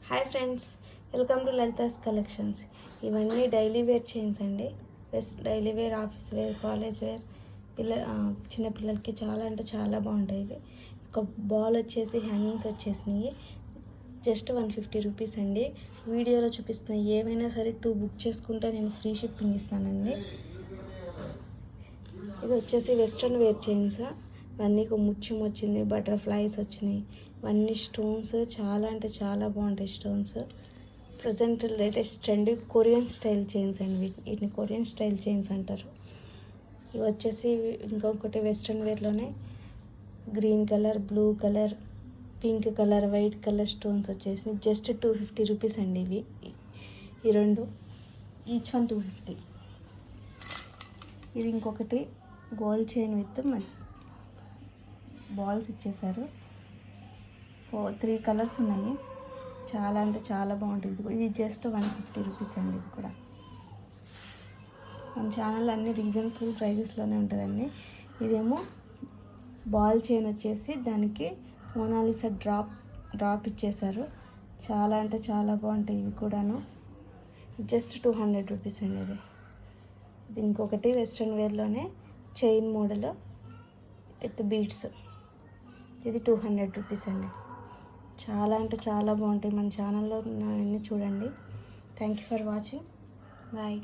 Hi friends, welcome to Lalitha's collections. ఇవన్నీ daily wear chains అండి. Daily wear, office wear, college wear, చిన్నపిల్లలకి చాలా అంటే చాలా బాగుంటాయి. ఇవి ఒక బాల్ వచ్చేసి హ్యాంగింగ్స్ వచ్చేసినాయి. జస్ట్ 150 రూపీస్ అండి. వీడియోలో చూపిస్తున్న ఏవైనా సరే 2 బుక్ చేసుకుంటే నేను ఫ్రీ షిప్పింగ్ ఇస్తానండి. ఇది వచ్చేసి వెస్ట్రన్ వేర్ చైన్స్. ఇవన్నీ ముత్యం వచ్చింది, బటర్ఫ్లైస్ వచ్చినాయి. ఇవన్నీ స్టోన్స్ చాలా అంటే చాలా బాగుంటాయి. Stones present latest trend Korean style chains అండి. వీటిని కొరియన్ స్టైల్ చైన్స్ అంటారు. ఇవి వచ్చేసి ఇంకొకటి వెస్ట్రన్ వేర్లోనే green colour, blue colour, pink colour, white colour stones వచ్చేసి జస్ట్ 250 రూపీస్ అండి. ఇవి ఈ రెండు ఈచ్ వన్ 250. ఇది ఇంకొకటి గోల్డ్ చైన్ విత్ బాల్స్ ఇచ్చేసారు. 3 కలర్స్ ఉన్నాయి. చాలా అంటే చాలా బాగుంటుంది. ఇది జస్ట్ 150 రూపీస్ అండి. ఇది కూడా మన ఛానల్ అన్ని రీజనబుల్ ప్రైజెస్లోనే ఉంటుందండి. ఇదేమో బాల్ చైన్ వచ్చేసి దానికి మోనాలిసా డ్రాప్ ఇచ్చేసారు. చాలా అంటే చాలా బాగుంటాయి. ఇవి కూడాను జస్ట్ 200 రూపీస్ అండి. ఇది ఇంకొకటి వెస్ట్రన్ వేర్లోనే చైన్ మోడల్ విత్ బీడ్స్. ఇది 200 రూపీస్ అండి. చాలా అంటే చాలా బాగుంటాయి. మన ఛానల్లో అన్నీ చూడండి. Thank you for watching. Bye.